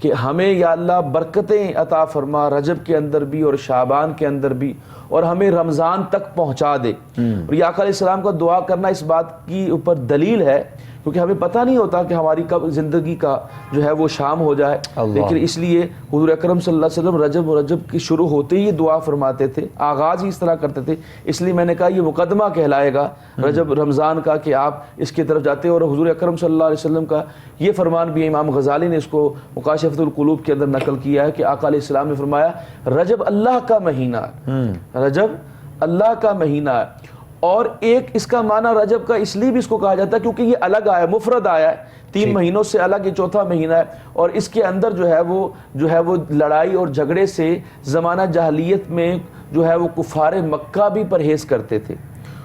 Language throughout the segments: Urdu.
کہ ہمیں یا اللہ برکتیں عطا فرما رجب کے اندر بھی اور شعبان کے اندر بھی، اور ہمیں رمضان تک پہنچا دے۔ اور یہ آقا علیہ السلام کا دعا کرنا اس بات کی اوپر دلیل ہے کیونکہ ہمیں پتہ نہیں ہوتا کہ ہماری کب زندگی کا جو ہے وہ شام ہو جائے، لیکن اس لیے حضور اکرم صلی اللہ علیہ وسلم رجب کی شروع ہوتے ہی دعا فرماتے تھے، آغاز ہی اس طرح کرتے تھے۔ اس لیے میں نے کہا یہ مقدمہ کہلائے گا رجب رمضان کا کہ آپ اس کی طرف جاتے ہیں۔ اور حضور اکرم صلی اللہ علیہ وسلم کا یہ فرمان بھی امام غزالی نے اس کو مکاشفۃ القلوب کے اندر نقل کیا ہے کہ آقا علیہ السلام نے فرمایا رجب اللہ کا مہینہ ہے، رجب اللہ کا مہینہ ہے۔ اور ایک اس کا معنی رجب کا اس لیے بھی اس کو کہا جاتا ہے کیونکہ یہ الگ آیا، مفرد آیا ہے، 3 مہینوں سے الگ یہ چوتھا مہینہ ہے، اور اس کے اندر جو ہے وہ لڑائی اور جھگڑے سے زمانہ جاہلیت میں جو ہے وہ کفار مکہ بھی پرہیز کرتے تھے۔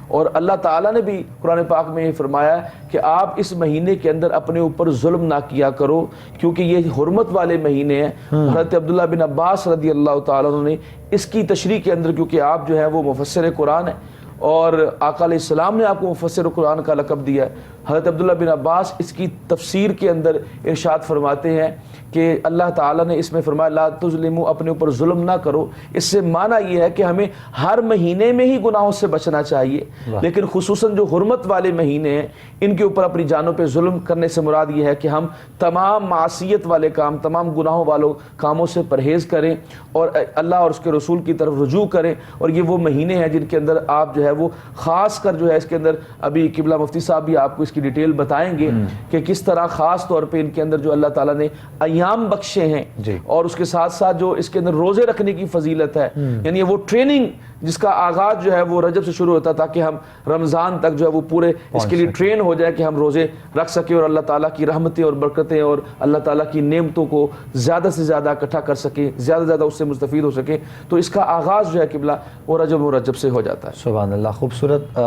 اور اللہ تعالیٰ نے بھی قرآن پاک میں یہ فرمایا کہ آپ اس مہینے کے اندر اپنے اوپر ظلم نہ کیا کرو کیونکہ یہ حرمت والے مہینے ہیں۔ حضرت عبداللہ بن عباس رضی اللہ تعالیٰ عنہ نے اس کی تشریح کے اندر، کیونکہ آپ جو ہے وہ مفسر قرآن ہیں اور آقا علیہ السلام نے آپ کو مفسر قرآن کا لقب دیا ہے، حضرت عبداللہ بن عباس اس کی تفسیر کے اندر ارشاد فرماتے ہیں کہ اللہ تعالیٰ نے اس میں فرمایا لا تظلموا، اپنے اوپر ظلم نہ کرو۔ اس سے معنی یہ ہے کہ ہمیں ہر مہینے میں ہی گناہوں سے بچنا چاہیے، لیکن خصوصاً جو حرمت والے مہینے ہیں ان کے اوپر اپنی جانوں پہ ظلم کرنے سے مراد یہ ہے کہ ہم تمام معصیت والے کام، تمام گناہوں والوں کاموں سے پرہیز کریں اور اللہ اور اس کے رسول کی طرف رجوع کریں۔ اور یہ وہ مہینے ہیں جن کے اندر آپ جو ہے وہ خاص کر جو ہے اس کے اندر ابھی قبلہ مفتی صاحب بھی آپ کو اس کی ڈیٹیل بتائیں گے کہ کس طرح خاص طور پہ ان کے اندر جو اللہ تعالیٰ نے ایام بخشے ہیں، اور اس کے ساتھ ساتھ جو اس کے اندر روزے رکھنے کی فضیلت ہے، یعنی وہ ٹریننگ جس کا آغاز جو ہے وہ رجب سے شروع ہوتا تاکہ ہم رمضان تک جو ہے وہ پورے اس کے لیے ٹرین ہو جائے کہ ہم روزے رکھ سکیں اور اللہ تعالیٰ کی رحمتیں اور برکتیں اور اللہ تعالیٰ کی نعمتوں کو زیادہ سے زیادہ اکٹھا کر سکیں، زیادہ سے زیادہ اس سے مستفید ہو سکیں۔ تو اس کا آغاز جو ہے قبلہ وہ رجب سے ہو جاتا ہے۔ سبحان اللہ، خوبصورت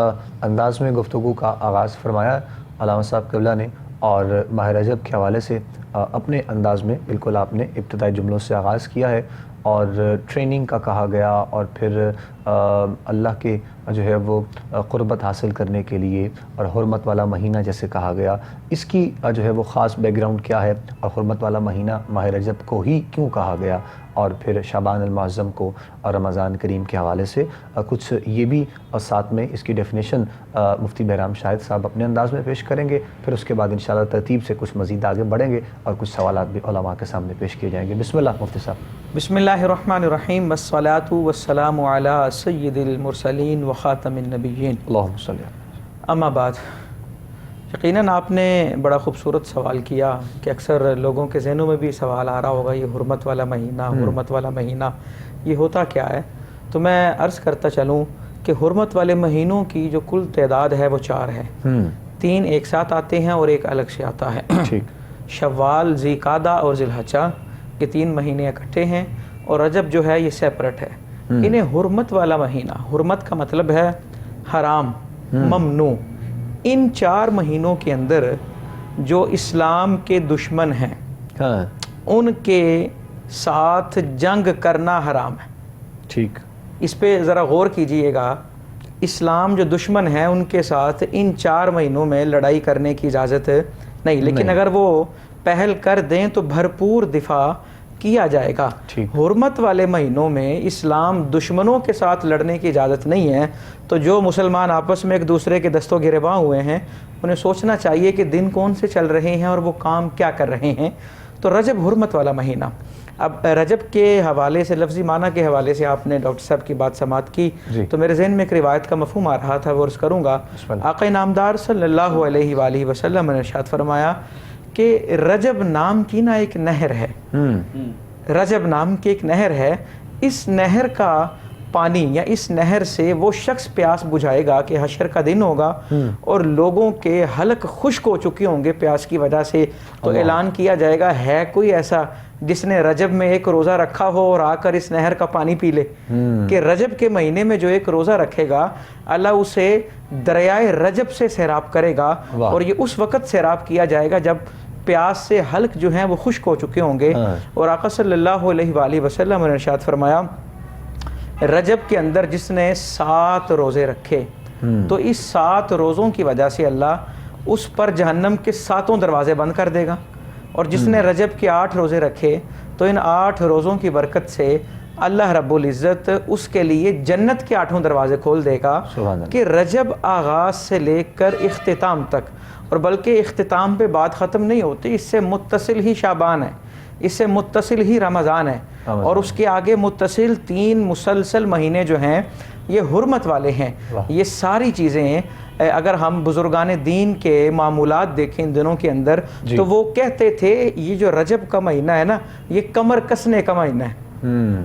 انداز میں گفتگو کا آغاز فرمایا علامہ صاحب قبلہ نے، اور ماہ رجب کے حوالے سے اپنے انداز میں بالکل آپ نے ابتدائی جملوں سے آغاز کیا ہے، اور ٹریننگ کا کہا گیا، اور پھر اللہ کے جو ہے وہ قربت حاصل کرنے کے لیے، اور حرمت والا مہینہ جیسے کہا گیا، اس کی جو ہے وہ خاص بیک گراؤنڈ کیا ہے، اور حرمت والا مہینہ ماہ رجب کو ہی کیوں کہا گیا، اور پھر شعبان المعظم کو اور رمضان کریم کے حوالے سے کچھ یہ بھی، اور ساتھ میں اس کی ڈیفینیشن مفتی بہرام شاہد صاحب اپنے انداز میں پیش کریں گے۔ پھر اس کے بعد انشاءاللہ ترتیب سے کچھ مزید آگے بڑھیں گے اور کچھ سوالات بھی علماء کے سامنے پیش کیے جائیں گے۔ بسم اللہ مفتی صاحب۔ بسم اللہ الرحمن الرحیم، والصلاۃ والسلام علی سید المرسلین وخاتم النبیین، اللہم صلی۔ اما بعد، یقیناً آپ نے بڑا خوبصورت سوال کیا کہ اکثر لوگوں کے ذہنوں میں بھی سوال آ رہا ہوگا یہ حرمت والا مہینہ، حرمت والا مہینہ یہ ہوتا کیا ہے؟ تو میں عرض کرتا چلوں کہ حرمت والے مہینوں کی جو کل تعداد ہے وہ 4 ہے، 3 ایک ساتھ آتے ہیں اور ایک الگ سے آتا ہے۔ شوال، ذی قعدہ اور ذی الحجہ، یہ 3 مہینے اکٹھے ہیں، اور رجب جو ہے یہ سیپریٹ ہے۔ انہیں حرمت والا مہینہ، حرمت کا مطلب ہے حرام، ممنوع، ان 4 مہینوں کے اندر جو اسلام کے دشمن ہیں ان کے ساتھ جنگ کرنا حرام ہے۔ ٹھیک، اس پہ ذرا غور کیجئے گا، اسلام جو دشمن ہیں ان کے ساتھ ان 4 مہینوں میں لڑائی کرنے کی اجازت نہیں، لیکن اگر وہ پہل کر دیں تو بھرپور دفاع کیا جائے گا۔ حرمت والے مہینوں میں اسلام دشمنوں کے ساتھ لڑنے کی اجازت نہیں ہے، تو جو مسلمان آپس میں ایک دوسرے کے دست و گریباں ہوئے ہیں انہیں سوچنا چاہیے کہ دن کون سے چل رہے ہیں اور وہ کام کیا کر رہے ہیں۔ تو رجب حرمت والا مہینہ۔ اب رجب کے حوالے سے، لفظی معنی کے حوالے سے آپ نے ڈاکٹر صاحب کی بات سماعت کی تو میرے ذہن میں ایک روایت کا مفہوم آ رہا تھا، وہ عرض کروں گا۔ آقا نامدار صلی اللہ علیہ وآلہ وسلم نے ارشاد فرمایا کہ رجب نام کی نا ایک نہر ہے، رجب نام کی ایک نہر ہے، اس نہر کا پانی یا اس نہر سے وہ شخص پیاس بجھائے گا کہ حشر کا دن ہوگا اور لوگوں کے حلق خشک ہو چکے ہوں گے پیاس کی وجہ سے، تو اعلان کیا جائے گا ہے کوئی ایسا جس نے رجب میں ایک روزہ رکھا ہو اور آ کر اس نہر کا پانی پی لے؟ کہ رجب کے مہینے میں جو ایک روزہ رکھے گا اللہ اسے دریائے رجب سے سیراب کرے گا، اور یہ اس وقت سیراب کیا جائے گا جب پیاس سے حلق جو ہیں وہ خشک ہو چکے ہوں گے۔ اور آقا صلی اللہ علیہ وآلہ وسلم نے ارشاد فرمایا رجب کے اندر جس نے 7 روزے رکھے تو اس 7 روزوں کی وجہ سے اللہ اس پر جہنم کے 7 دروازے بند کر دے گا، اور جس نے رجب کے 8 روزے رکھے تو ان 8 روزوں کی برکت سے اللہ رب العزت اس کے لیے جنت کے 8 دروازے کھول دے گا کہ رجب آغاز سے لے کر اختتام تک، اور بلکہ اختتام پہ بات ختم نہیں ہوتی، اس سے متصل ہی شعبان ہے، اس سے متصل ہی رمضان ہے، اور اس کے آگے متصل 3 مسلسل مہینے جو ہیں یہ حرمت والے ہیں۔ یہ ساری چیزیں اگر ہم بزرگان دین کے معمولات دیکھیں ان دنوں کے اندر تو وہ کہتے تھے یہ جو رجب کا مہینہ ہے نا یہ کمر کسنے کا مہینہ ہے۔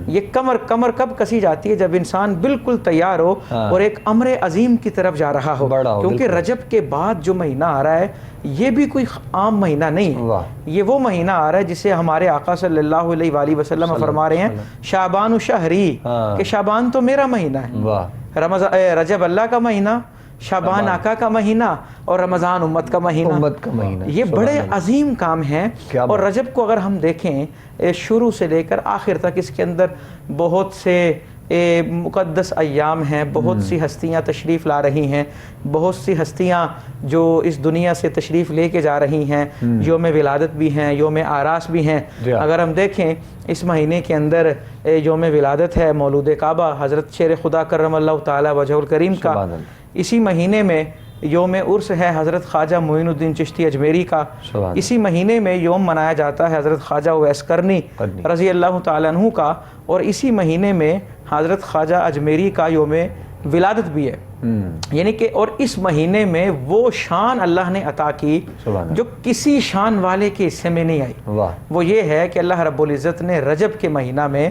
یہ کمر کب کسی جاتی ہے؟ جب انسان بالکل تیار ہو اور ایک امر عظیم کی طرف جا رہا ہو، کیونکہ رجب کے بعد جو مہینہ آ رہا ہے یہ بھی کوئی عام مہینہ نہیں، یہ وہ مہینہ آ رہا ہے جسے ہمارے آقا صلی اللہ علیہ وآلہ وسلم فرما رہے ہیں شعبان شہری، کہ شعبان تو میرا مہینہ ہے، رجب اللہ کا مہینہ، شعبان آقا کا مہینہ، اور رمضان امت کا مہینہ۔ یہ بڑے عظیم کام ہیں، اور رجب کو اگر ہم دیکھیں شروع سے لے کر آخر تک اس کے اندر بہت سے مقدس ایام ہیں، بہت سی ہستیاں تشریف لا رہی ہیں، بہت سی ہستیاں جو اس دنیا سے تشریف لے کے جا رہی ہیں، یوم ولادت بھی ہیں، یوم آراس بھی ہیں۔ اگر ہم دیکھیں اس مہینے کے اندر یوم ولادت ہے مولود کعبہ حضرت شیر خدا کرم اللہ تعالی وجہہ الکریم کا، اسی مہینے میں یوم عرس ہے حضرت خواجہ معین الدین چشتی اجمیری کا، اسی مہینے میں یوم منایا جاتا ہے حضرت خواجہ اویس کرنی رضی اللہ تعالیٰ عنہ کا، اور اسی مہینے میں حضرت خواجہ اجمیری کا یوم ولادت بھی ہے۔ یعنی کہ اور اس مہینے میں وہ شان اللہ نے عطا کی جو کسی شان والے کے حصے میں نہیں آئی، وہ یہ ہے کہ اللہ رب العزت نے رجب کے مہینہ میں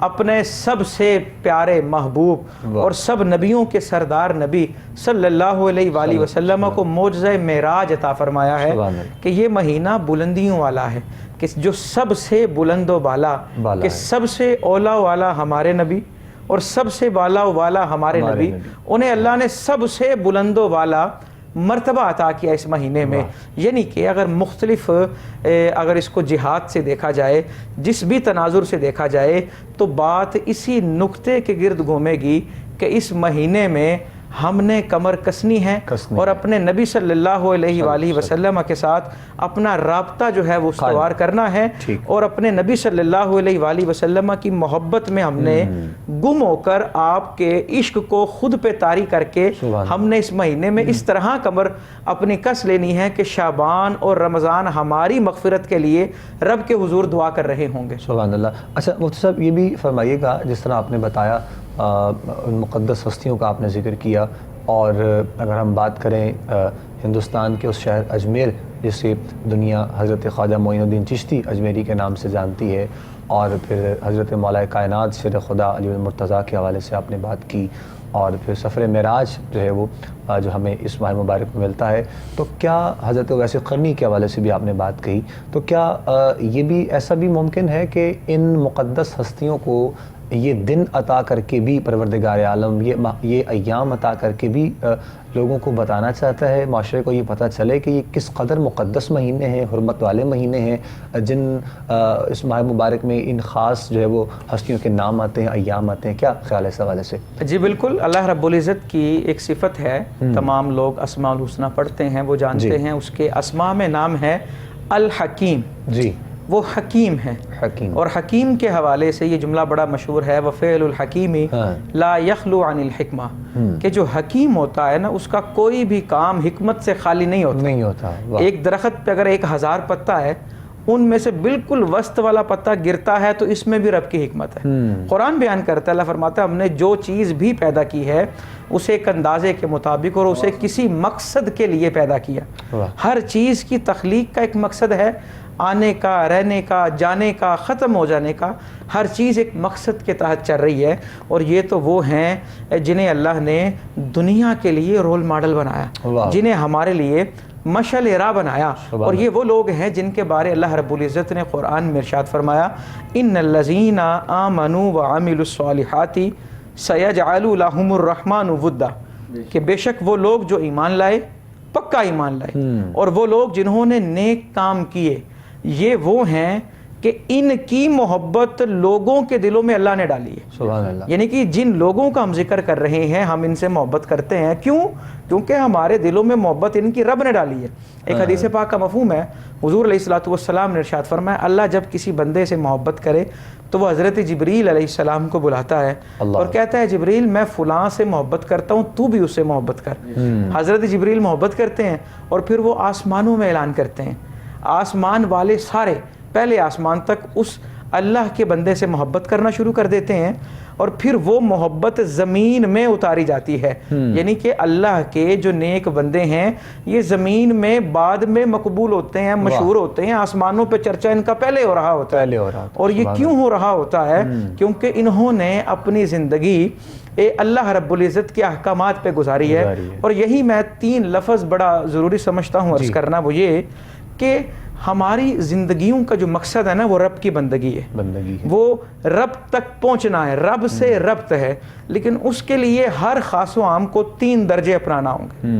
اپنے سب سے پیارے محبوب اور سب نبیوں کے سردار نبی صلی اللہ علیہ وآلہ وسلم کو معجزہ معراج عطا فرمایا ہے کہ یہ مہینہ بلندیوں والا ہے، کہ جو سب سے بلند و بالا، کہ سب سے اولا والا ہمارے نبی اور سب سے بالا و والا ہمارے نبی، انہیں اللہ نے سب سے بلند و بالا مرتبہ عطا کیا اس مہینے میں۔ یعنی کہ اگر مختلف اگر اس کو جہاد سے دیکھا جائے، جس بھی تناظر سے دیکھا جائے، تو بات اسی نقطے کے گرد گھومے گی کہ اس مہینے میں ہم نے کمر کسنی ہے اور اپنے نبی صلی اللہ علیہ وآلہ وسلم کے ساتھ اپنا رابطہ جو ہے وہ استوار کرنا ہے، اور اپنے نبی صلی اللہ علیہ وآلہ وسلم کی محبت میں ہم نے گم ہو کر آپ کے عشق کو خود پہ طاری کر کے ہم نے اس مہینے میں اس طرح کمر اپنی کس لینی ہے کہ شعبان اور رمضان ہماری مغفرت کے لیے رب کے حضور دعا کر رہے ہوں گے۔ سبحان اللہ۔ اچھا مفتی صاحب یہ بھی فرمائیے گا، جس طرح آپ نے بتایا ان مقدس ہستیوں کا آپ نے ذکر کیا، اور اگر ہم بات کریں ہندوستان کے اس شہر اجمیر جسے دنیا حضرت خواجہ معین الدین چشتی اجمیری کے نام سے جانتی ہے، اور پھر حضرت مولا کائنات شیر خدا علی المرتضیٰ کے حوالے سے آپ نے بات کی، اور پھر سفر معراج جو ہے وہ جو ہمیں اس ماہ مبارک میں ملتا ہے، تو کیا حضرت اویس قرنی کے حوالے سے بھی آپ نے بات کہی، تو کیا یہ بھی ایسا بھی ممکن ہے کہ ان مقدس ہستیوں کو یہ دن عطا کر کے بھی پروردگار عالم یہ ایام عطا کر کے بھی لوگوں کو بتانا چاہتا ہے، معاشرے کو یہ پتہ چلے کہ یہ کس قدر مقدس مہینے ہیں، حرمت والے مہینے ہیں، جن اس ماہ مبارک میں ان خاص جو ہے وہ ہستیوں کے نام آتے ہیں، ایام آتے ہیں؟ کیا خیال ہے اس حوالے سے؟ جی بالکل، اللہ رب العزت کی ایک صفت ہے، تمام لوگ اسماء الحسنہ پڑھتے ہیں، وہ جانتے ہیں اس کے اسماء میں نام ہے الحکیم۔ جی، وہ حکیم ہے، حکیم، اور حکیم کے حوالے سے یہ جملہ بڑا مشہور ہے، وفعل الحکیم لا یخلو عن الحکمہ، کہ جو حکیم ہوتا ہے نا اس کا کوئی بھی کام حکمت سے خالی نہیں ہوتا۔ ایک درخت پہ اگر 1000 پتا ہے، ان میں سے بالکل وسط والا پتا گرتا ہے تو اس میں بھی رب کی حکمت ہے۔ قرآن بیان کرتا ہے، اللہ فرماتا ہے ہم نے جو چیز بھی پیدا کی ہے اسے ایک اندازے کے مطابق اور اسے کسی مقصد کے لیے پیدا کیا۔ ہر چیز کی تخلیق کا ایک مقصد ہے، آنے کا، رہنے کا، جانے کا، ختم ہو جانے کا، ہر چیز ایک مقصد کے تحت چل رہی ہے، اور یہ تو وہ ہیں جنہیں اللہ نے دنیا کے لیے رول ماڈل بنایا، جنہیں ہمارے لیے مشعل راہ بنایا، اور یہ وہ لوگ ہیں جن کے بارے اللہ رب العزت نے قرآن میں ارشاد فرمایا ان الذین آمنوا وعملوا الصالحات سیجعل لهم الرحمن ودا، کہ بے شک وہ لوگ جو ایمان لائے، پکا ایمان لائے، اور وہ لوگ جنہوں نے نیک کام کیے، یہ وہ ہیں کہ ان کی محبت لوگوں کے دلوں میں اللہ نے ڈالی ہے. سبحان اللہ. یعنی کہ جن لوگوں کا ہم ذکر کر رہے ہیں ہم ان سے محبت کرتے ہیں. کیوں؟ کیونکہ ہمارے دلوں میں محبت ان کی رب نے ڈالی ہے. ایک حدیث پاک کا مفہوم ہے, حضور علیہ الصلوۃ والسلام نے ارشاد فرمایا اللہ جب کسی بندے سے محبت کرے تو وہ حضرت جبریل علیہ السلام کو بلاتا ہے اور کہتا ہے جبریل میں فلاں سے محبت کرتا ہوں, تو بھی اس سے محبت کر. حضرت جبریل محبت کرتے ہیں اور پھر وہ آسمانوں میں اعلان کرتے ہیں. آسمان والے سارے پہلے آسمان تک اس اللہ کے بندے سے محبت کرنا شروع کر دیتے ہیں اور پھر وہ محبت زمین میں اتاری جاتی ہے. یعنی کہ اللہ کے جو نیک بندے ہیں یہ زمین میں بعد میں مقبول ہوتے ہیں, مشہور ہوتے ہیں. آسمانوں پہ چرچا ان کا پہلے ہو رہا ہوتا ہے. اور یہ کیوں ہو رہا ہوتا ہے؟ کیونکہ انہوں نے اپنی زندگی اللہ رب العزت کے احکامات پہ گزاری ہے. اور یہی میں 3 لفظ بڑا ضروری سمجھتا ہوں عرض کرنا, وہ یہ کہ ہماری زندگیوں کا جو مقصد ہے نا وہ رب کی بندگی ہے, وہ رب تک پہنچنا ہے, رب سے ربط ہے. لیکن اس کے لیے ہر خاص و عام کو 3 درجے اپنانا ہوں گے.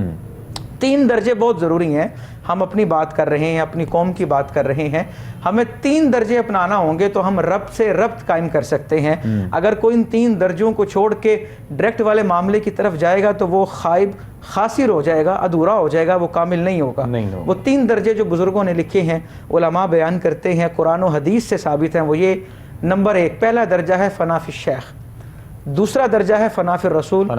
3 درجے بہت ضروری ہیں. ہم اپنی بات کر رہے ہیں, اپنی قوم کی بات کر رہے ہیں, ہمیں 3 درجے اپنانا ہوں گے تو ہم رب سے ربط قائم کر سکتے ہیں. اگر کوئی ان 3 درجوں کو چھوڑ کے ڈائریکٹ والے معاملے کی طرف جائے گا تو وہ خائب خاسر ہو جائے گا, ادھورا ہو جائے گا, وہ کامل نہیں ہوگا. وہ 3 درجے جو بزرگوں نے لکھے ہیں, علماء بیان کرتے ہیں, قرآن و حدیث سے ثابت ہیں. وہ یہ نمبر 1 پہلا درجہ ہے فنا فی الشیخ, دوسرا درجہ ہے فنا فی الرسول,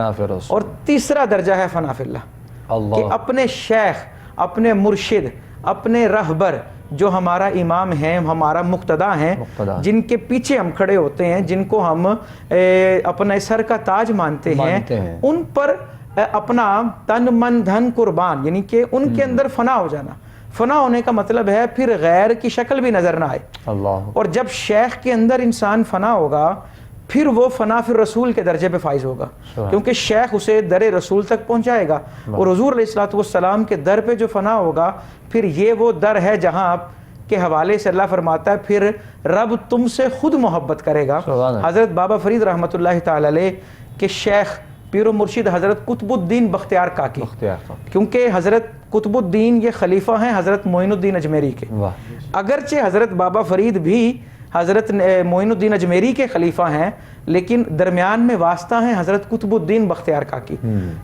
اور تیسرا درجہ ہے فنا فی اللہ. کہ اپنے شیخ, اپنے مرشد, اپنے رہبر جو ہمارا امام ہیں, ہمارا مقتدا ہیں, جن کے پیچھے ہم کھڑے ہوتے ہیں, جن کو ہم اپنے سر کا تاج مانتے ہیں, ان پر اپنا تن من دھن قربان, یعنی کہ ان کے اندر فنا ہو جانا. فنا ہونے کا مطلب ہے پھر غیر کی شکل بھی نظر نہ آئے. اور جب شیخ کے اندر انسان فنا ہوگا پھر وہ فنا فی رسول کے درجے پہ فائز ہوگا, کیونکہ شیخ اسے در رسول تک پہنچائے گا. اور حضور علیہ الصلوۃ والسلام کے در پہ جو فنا ہوگا پھر یہ وہ در ہے جہاں آپ کے حوالے سے اللہ فرماتا ہے پھر رب تم سے خود محبت کرے گا. حضرت بابا فرید رحمۃ اللہ تعالی علیہ کے شیخ پیر و مرشد حضرت قطب الدین بختیار کاکی, کیونکہ حضرت قطب الدین یہ خلیفہ ہیں حضرت معین الدین اجمیری کے. اگرچہ حضرت بابا فرید بھی حضرت معین الدین اجمیری کے خلیفہ ہیں لیکن درمیان میں واسطہ ہیں حضرت قطب الدین بختیار کاکی.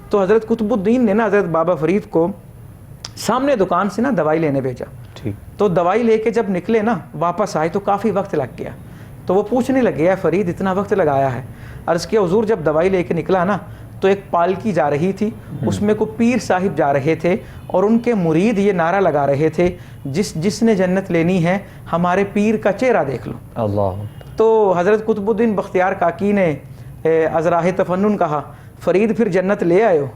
تو حضرت قطب الدین نے نا حضرت بابا فرید کو سامنے دکان سے نا دوائی لینے بھیجا. تو دوائی لے کے جب نکلے نا واپس آئے تو کافی وقت لگ گیا. تو وہ پوچھنے لگے ہے فرید اتنا وقت لگایا ہے؟ عرض کیا حضور جب دوائی لے کے نکلا نا تو ایک پالکی جا رہی تھی, اس میں کو پیر صاحب جا رہے تھے اور ان کے مرید یہ نعرہ لگا رہے تھے جس نے جنت لینی ہے ہمارے پیر کا چہرہ دیکھ لو. اللہ. تو حضرت قطب الدین بختیار کاکی نے ازراہ تفنن کہا فرید پھر جنت لے آئے ہو؟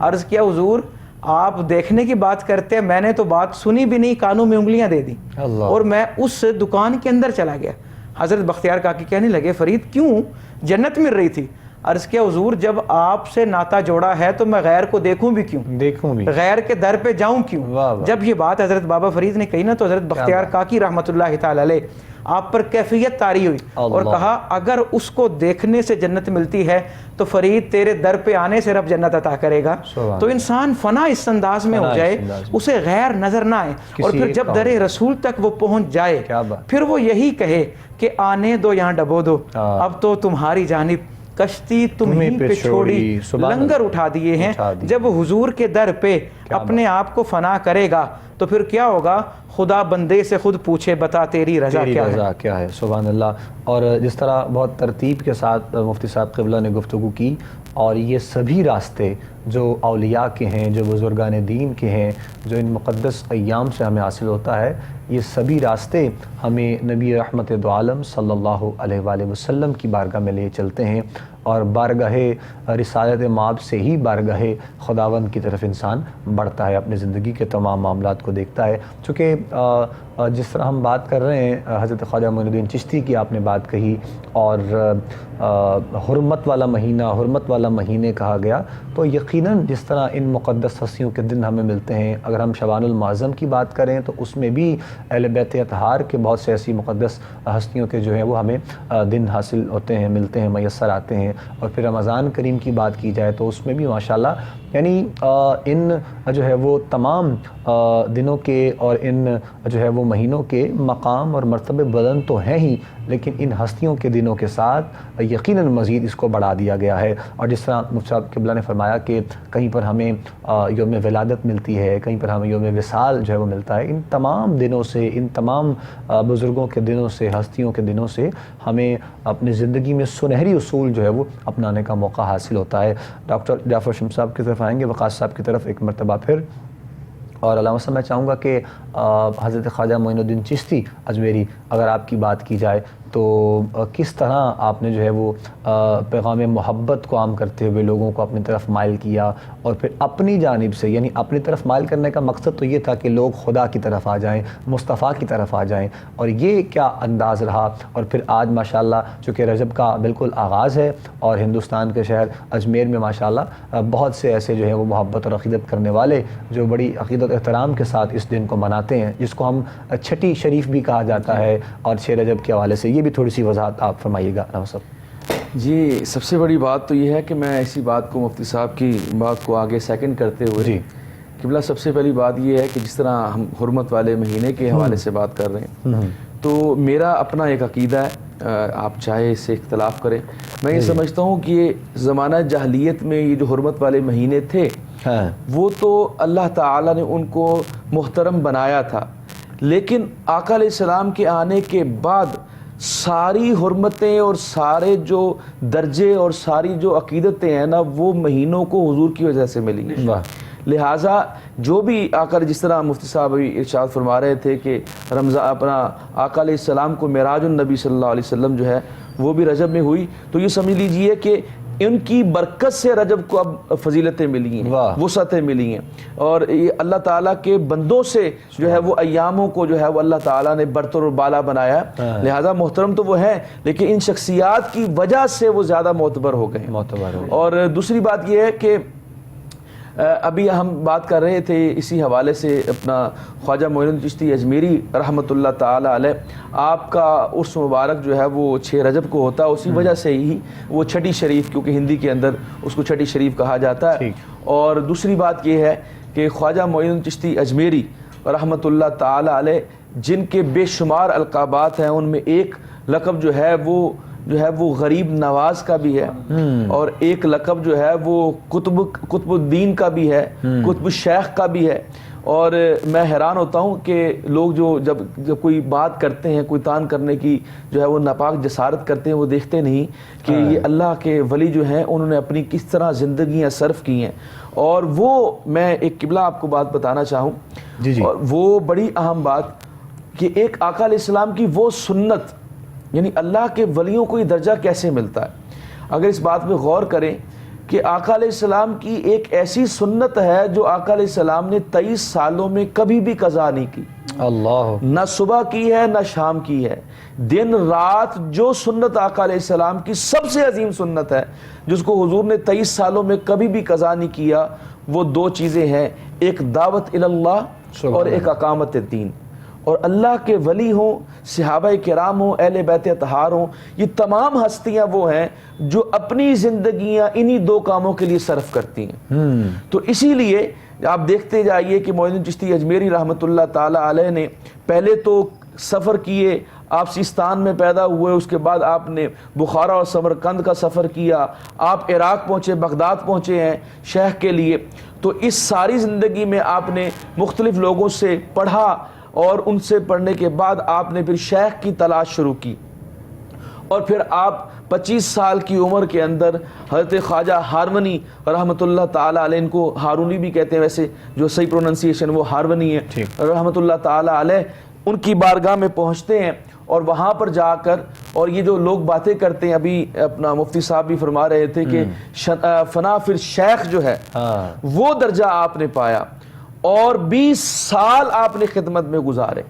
عرض کیا حضور آپ دیکھنے کی بات کرتے ہیں, میں نے تو بات سنی بھی نہیں, کانوں میں انگلیاں دے دی اور میں اس دکان کے اندر چلا گیا. حضرت بختیار کاکی کہنے لگے فرید کیوں, جنت مل رہی تھی. عرض کیا حضور جب آپ سے ناتا جوڑا ہے تو میں غیر کو دیکھوں بھی کیوں, غیر کے در پہ جاؤں کیوں. جب یہ بات حضرت بابا فرید نے کہی نا تو حضرت بختیار کاکی رحمۃ اللہ تعالی علیہ آپ پر کیفیت طاری ہوئی اور کہا اگر اس کو دیکھنے سے جنت ملتی ہے تو فرید تیرے در پہ آنے سے رب جنت عطا کرے گا. تو انسان فنا اس انداز میں ہو جائے اسے غیر نظر نہ آئے اور پھر جب در رسول تک وہ پہنچ جائے پھر وہ یہی کہے کہ آنے دو یہاں ڈبو دو, اب تو تمہاری جانب کشتی تمہیں پہ چھوڑی, لنگر اٹھا دیے ہیں. جب حضور کے در پہ اپنے آپ کو فنا کرے گا تو پھر کیا ہوگا, خدا بندے سے خود پوچھے بتا تیری رضا کیا ہے. سبحان اللہ. اور جس طرح بہت ترتیب کے ساتھ مفتی صاحب قبلہ نے گفتگو کی, اور یہ سبھی راستے جو اولیاء کے ہیں, جو بزرگان دین کے ہیں, جو ان مقدس ایام سے ہمیں حاصل ہوتا ہے, یہ سبھی راستے ہمیں نبی رحمت دو عالم صلی اللہ علیہ وآلہ وسلم کی بارگاہ میں لے چلتے ہیں اور بارگاہ رسالت مآب سے ہی بارگاہ خداوند کی طرف انسان بڑھتا ہے, اپنی زندگی کے تمام معاملات کو دیکھتا ہے. چونکہ جس طرح ہم بات کر رہے ہیں حضرت خواجہ معین الدین چشتی کی آپ نے بات کہی, اور حرمت والا مہینے کہا گیا, تو یقیناً جس طرح ان مقدس ہستیوں کے دن ہمیں ملتے ہیں, اگر ہم شعبان المعظم کی بات کریں تو اس میں بھی اہل بیت اطہار کے بہت سے ایسی مقدس ہستیوں کے جو ہیں وہ ہمیں دن حاصل ہوتے ہیں, ملتے ہیں, میسر آتے ہیں. اور پھر رمضان کریم کی بات کی جائے تو اس میں بھی ماشاءاللہ یعنی ان جو ہے وہ تمام دنوں کے اور ان جو ہے وہ مہینوں کے مقام اور مرتبے بلند تو ہیں ہی، لیکن ان ہستیوں کے دنوں کے ساتھ یقیناً مزید اس کو بڑھا دیا گیا ہے۔ اور جس طرح مفتی صاحب قبلہ نے فرمایا کہ کہیں پر ہمیں یوم ولادت ملتی ہے، کہیں پر ہمیں یوم وصال جو ہے وہ ملتا ہے، ان تمام دنوں سے، ان تمام بزرگوں کے دنوں سے، ہستیوں کے دنوں سے ہمیں اپنی زندگی میں سنہری اصول جو ہے وہ اپنانے کا موقع حاصل ہوتا ہے۔ ڈاکٹر جعفر شمس صاحب کی طرف آئیں گے، وقاص صاحب کی طرف ایک مرتبہ پھر، اور علامہ صاحب میں چاہوں گا کہ حضرت خواجہ معین الدین چشتی اجمیری اگر آپ کی بات کی جائے تو کس طرح آپ نے جو ہے وہ پیغام محبت کو عام کرتے ہوئے لوگوں کو اپنی طرف مائل کیا، اور پھر اپنی جانب سے، یعنی اپنی طرف مائل کرنے کا مقصد تو یہ تھا کہ لوگ خدا کی طرف آ جائیں، مصطفیٰ کی طرف آ جائیں، اور یہ کیا انداز رہا۔ اور پھر آج ماشاءاللہ چونکہ رجب کا بالکل آغاز ہے اور ہندوستان کے شہر اجمیر میں ماشاءاللہ بہت سے ایسے جو ہیں وہ محبت اور عقیدت کرنے والے جو بڑی عقیدت احترام کے ساتھ اس دن کو مناتے ہیں، جس کو ہم چھٹی شریف بھی کہا جاتا ہے، اور 6 رجب کے حوالے سے یہ بھی تھوڑی سی وضاحت آپ فرمائیے گا علامہ صاحب۔ جی، سب سے بڑی بات تو یہ ہے کہ میں اسی بات کو مفتی صاحب کی بات کو آگے سیکنڈ کرتے ہوئے جی قبلہ، سب سے پہلی بات یہ ہے کہ جس طرح ہم حرمت والے مہینے کے حوالے سے بات کر رہے ہیں، تو میرا اپنا ایک عقیدہ ہے، آپ چاہے اس سے اختلاف کریں، میں یہ سمجھتا ہوں کہ یہ زمانہ جاہلیت میں یہ جو حرمت والے مہینے تھے وہ تو اللہ تعالیٰ نے ان کو محترم بنایا تھا، لیکن آقا علیہ السلام کے آنے کے بعد ساری حرمتیں اور سارے جو درجے اور ساری جو عقیدتیں ہیں نا وہ مہینوں کو حضور کی وجہ سے ملی ہیں۔ لہٰذا جو بھی آقا، جس طرح مفتی صاحب ابھی ارشاد فرما رہے تھے کہ رمضان اپنا آقا علیہ السلام کو معراج النبی صلی اللہ علیہ وسلم جو ہے وہ بھی رجب میں ہوئی، تو یہ سمجھ لیجئے کہ ان کی برکت سے رجب کو اب فضیلتیں ملی ہیں، وسعتیں ملی ہیں، اور یہ اللہ تعالیٰ کے بندوں سے جو ہے وہ ایاموں کو جو ہے وہ اللہ تعالیٰ نے برتر اور بالا بنایا ہے۔ لہٰذا محترم تو وہ ہیں، لیکن ان شخصیات کی وجہ سے وہ زیادہ معتبر ہو گئے ہیں۔ اور دوسری بات یہ ہے کہ ابھی ہم بات کر رہے تھے اسی حوالے سے اپنا خواجہ معین الدین چشتی اجمیری رحمۃ اللہ تعالی علیہ، آپ کا عرس مبارک جو ہے وہ 6 رجب کو ہوتا ہے، اسی وجہ سے ہی وہ چھٹی شریف، کیونکہ ہندی کے اندر اس کو چھٹی شریف کہا جاتا ہے۔ اور دوسری بات یہ ہے کہ خواجہ معین الدین چشتی اجمیری رحمۃ اللہ تعالی علیہ جن کے بے شمار القابات ہیں، ان میں ایک لقب جو ہے وہ غریب نواز کا بھی ہے، اور ایک لقب جو ہے وہ قطب الدین کا بھی ہے، قطب الشیخ کا بھی ہے۔ اور میں حیران ہوتا ہوں کہ لوگ جو جب کوئی بات کرتے ہیں، کوئی تان کرنے کی جو ہے وہ ناپاک جسارت کرتے ہیں، وہ دیکھتے نہیں کہ یہ اللہ کے ولی جو ہیں انہوں نے اپنی کس طرح زندگیاں صرف کی ہیں۔ اور وہ میں ایک قبلہ آپ کو بات بتانا چاہوں، اور وہ بڑی اہم بات کہ ایک آقا علیہ السلام کی وہ سنت، یعنی اللہ کے ولیوں کو یہ درجہ کیسے ملتا ہے۔ اگر اس بات پہ غور کریں کہ آقا علیہ السلام کی ایک ایسی سنت ہے جو آقا علیہ السلام نے 23 سالوں میں کبھی بھی قضا نہیں کی، نہ صبح کی ہے نہ شام کی ہے، دن رات جو سنت آقا علیہ السلام کی سب سے عظیم سنت ہے جس کو حضور نے 23 سالوں میں کبھی بھی قضا نہیں کیا، وہ 2 چیزیں ہیں، ایک دعوت اللہ اور ایک اقامت الدین۔ اور اللہ کے ولی ہوں، صحابہ کرام ہوں، اہل بیت اطہار ہوں، یہ تمام ہستیاں وہ ہیں جو اپنی زندگیاں انہی 2 کاموں کے لیے صرف کرتی ہیں۔ تو اسی لیے آپ دیکھتے جائیے کہ معین الدین چشتی اجمیری رحمۃ اللہ تعالی علیہ نے پہلے تو سفر کیے، آپ سیستان میں پیدا ہوئے، اس کے بعد آپ نے بخارا اور سمرقند کا سفر کیا، آپ عراق پہنچے، بغداد پہنچے ہیں شیخ کے لیے۔ تو اس ساری زندگی میں آپ نے مختلف لوگوں سے پڑھا، اور ان سے پڑھنے کے بعد آپ نے پھر شیخ کی تلاش شروع کی، اور پھر آپ 25 سال کی عمر کے اندر حضرت خواجہ ہارونی رحمۃ اللہ تعالی علیہ، ان کو ہارونی بھی کہتے ہیں، ویسے جو صحیح پروننسیشن وہ ہارونی ہے، رحمۃ اللہ تعالی علیہ، ان کی بارگاہ میں پہنچتے ہیں، اور وہاں پر جا کر، اور یہ جو لوگ باتیں کرتے ہیں، ابھی اپنا مفتی صاحب بھی فرما رہے تھے کہ فنا پھر شیخ جو ہے وہ درجہ آپ نے پایا، اور 20 سال آپ نے خدمت میں گزارے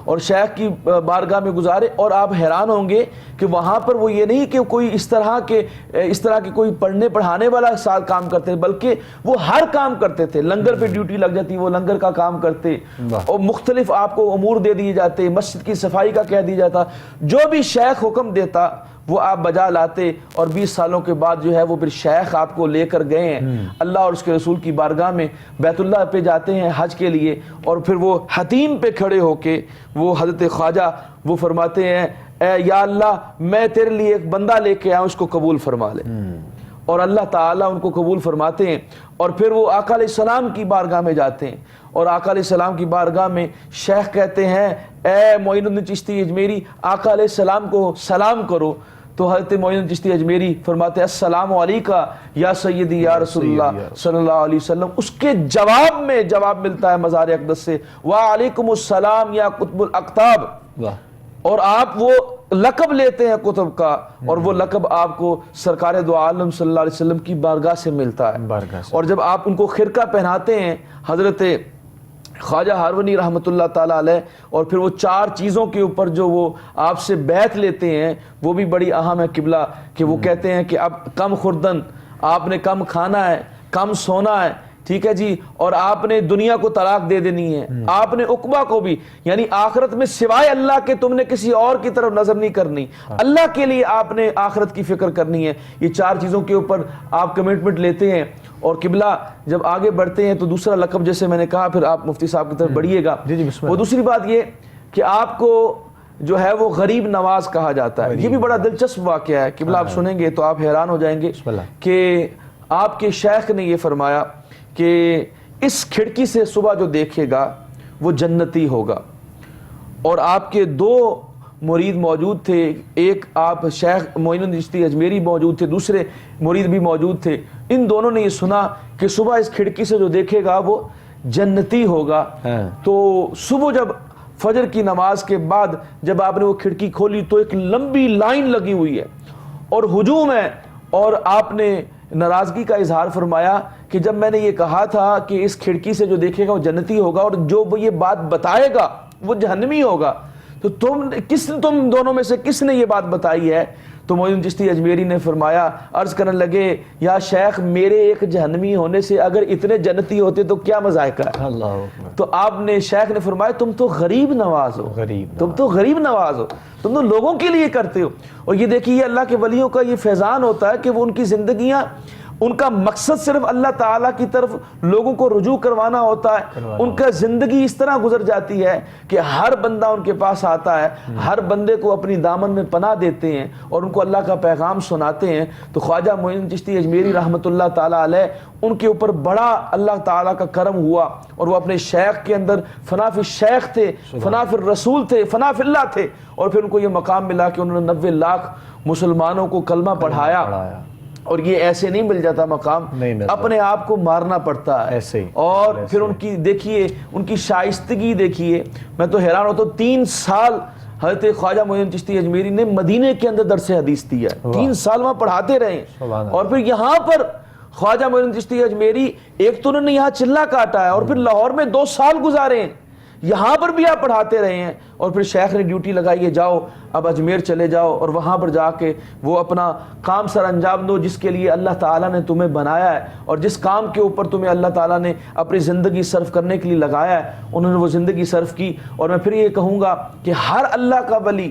اور شیخ کی بارگاہ میں گزارے۔ اور آپ حیران ہوں گے کہ وہاں پر وہ یہ نہیں کہ کوئی اس طرح کے کوئی پڑھنے پڑھانے والا سال کام کرتے، بلکہ وہ ہر کام کرتے تھے، لنگر پہ ڈیوٹی لگ جاتی، وہ لنگر کا کام کرتے، اور مختلف آپ کو امور دے دیے جاتے، مسجد کی صفائی کا کہہ دیا جاتا، جو بھی شیخ حکم دیتا وہ آپ بجا لاتے اور 20 سالوں کے بعد جو ہے وہ پھر شیخ آپ کو لے کر گئے ہیں اللہ اور اس کے رسول کی بارگاہ میں، بیت اللہ پہ جاتے ہیں حج کے لیے، اور پھر وہ حتیم پہ کھڑے ہو کے وہ حضرت خواجہ وہ فرماتے ہیں اے یا اللہ میں تیرے لیے ایک بندہ لے کے آؤں، اس کو قبول فرما لے، اور اللہ تعالیٰ ان کو قبول فرماتے ہیں، اور پھر وہ آقا علیہ السلام کی بارگاہ میں جاتے ہیں، اور آقا علیہ السلام کی بارگاہ میں شیخ کہتے ہیں اے معین الدین چشتی اجمیری آقا علیہ السلام کو سلام کرو، تو حضرت معین الدین چشتی اجمیری فرماتے ہیں السلام علیکہ یا سیدی یا رسول اللہ صلی اللہ علیہ وسلم، اس کے جواب میں جواب ملتا ہے مزار اقدس سے وعلیکم السلام یا قطب الاقطاب، اور آپ وہ لقب لیتے ہیں قطب کا، اور وہ لقب آپ کو سرکار دو عالم صلی اللہ علیہ وسلم کی بارگاہ سے ملتا ہے، اور جب آپ ان کو خرقہ پہناتے ہیں حضرت خواجہ ہارونی رحمۃ اللہ تعالیٰ علیہ، اور پھر وہ 4 چیزوں کے اوپر جو وہ آپ سے بیعت لیتے ہیں وہ بھی بڑی اہم ہے قبلہ، کہ وہ کہتے ہیں کہ اب کم خوردن، آپ نے کم کھانا ہے، کم سونا ہے، ٹھیک ہے جی، اور آپ نے دنیا کو طلاق دے دینی ہے، آپ نے عقبہ کو بھی، یعنی آخرت میں سوائے اللہ کے تم نے کسی اور کی طرف نظر نہیں کرنی، اللہ کے لیے آپ نے آخرت کی فکر کرنی ہے، یہ 4 چیزوں کے اوپر آپ کمٹمنٹ لیتے ہیں، اور قبلہ جب آگے بڑھتے ہیں تو دوسرا لقب جیسے میں نے کہا، پھر آپ مفتی صاحب کی طرف بڑھیے گا، وہ دوسری بات یہ کہ آپ کو جو ہے وہ غریب نواز کہا جاتا ہے، یہ بھی بڑا دلچسپ واقعہ ہے، قبلہ آپ سنیں گے تو آپ حیران ہو جائیں گے کہ آپ کے شیخ نے یہ فرمایا کہ اس کھڑکی سے صبح جو دیکھے گا وہ جنتی ہوگا، اور آپ کے 2 مرید موجود تھے، ایک آپ شیخ معین الدین چشتی اجمیری موجود تھے، دوسرے مرید بھی موجود تھے، ان دونوں نے یہ سنا کہ صبح اس کھڑکی سے جو دیکھے گا وہ جنتی ہوگا، تو صبح جب فجر کی نماز کے بعد جب آپ نے وہ کھڑکی کھولی تو ایک لمبی لائن لگی ہوئی ہے اور ہجوم ہے، اور آپ نے ناراضگی کا اظہار فرمایا کہ جب میں نے یہ کہا تھا کہ اس کھڑکی سے جو دیکھے گا وہ جنتی ہوگا اور جو وہ یہ بات بتائے گا وہ جہنمی ہوگا، تو تم دونوں میں سے کس نے یہ بات بتائی ہے؟ تو معین الدین چشتی اجمیری نے فرمایا، عرض کرنے لگے یا شیخ میرے ایک جہنمی ہونے سے اگر اتنے جنتی ہوتے تو کیا مذائقہ ہے؟ تو آپ نے شیخ نے فرمایا تم تو غریب نواز ہو، تم تو غریب نواز ہو، تم تو لوگوں کے لیے کرتے ہو، اور یہ دیکھیے اللہ کے ولیوں کا یہ فیضان ہوتا ہے کہ وہ ان کی زندگیاں، ان کا مقصد صرف اللہ تعالیٰ کی طرف لوگوں کو رجوع کروانا ہوتا ہے، ان کا زندگی اس طرح گزر جاتی ہے کہ ہر بندہ ان کے پاس آتا ہے، ہر بندے کو اپنی دامن میں پناہ دیتے ہیں اور ان کو اللہ کا پیغام سناتے ہیں۔ تو خواجہ معین الدین چشتی اجمیری رحمۃ اللہ تعالیٰ علیہ، ان کے اوپر بڑا اللہ تعالیٰ کا کرم ہوا اور وہ اپنے شیخ کے اندر فنا فی الشیخ تھے، فنا فی الرسول تھے، فنا فی اللہ تھے، اور پھر ان کو یہ مقام ملا کہ انہوں نے 90 لاکھ مسلمانوں کو کلمہ پڑھایا، اور یہ ایسے نہیں مل جاتا مقام، اپنے آپ کو مارنا پڑتا ہے ایسے ہی، اور پھر ان کی دیکھیے ان کی شائستگی دیکھیے، میں تو حیران ہوتا ہوں 3 سال حضرت خواجہ معین الدین چشتی اجمیری نے مدینے کے اندر درس حدیث دیا ہے، 3 سال وہاں پڑھاتے رہے، اور پھر یہاں پر خواجہ معین الدین چشتی اجمیری ایک تو انہوں نے یہاں چلہ کاٹا ہے، اور پھر لاہور میں 2 سال گزارے ہیں، یہاں پر بھی آپ پڑھاتے رہے ہیں، اور پھر شیخ نے ڈیوٹی لگائی ہے جاؤ اب اجمیر چلے جاؤ اور وہاں پر جا کے وہ اپنا کام سر انجام دو جس کے لیے اللہ تعالیٰ نے تمہیں بنایا ہے، اور جس کام کے اوپر تمہیں اللہ تعالیٰ نے اپنی زندگی صرف کرنے کے لیے لگایا ہے، انہوں نے وہ زندگی صرف کی۔ اور میں پھر یہ کہوں گا کہ ہر اللہ کا ولی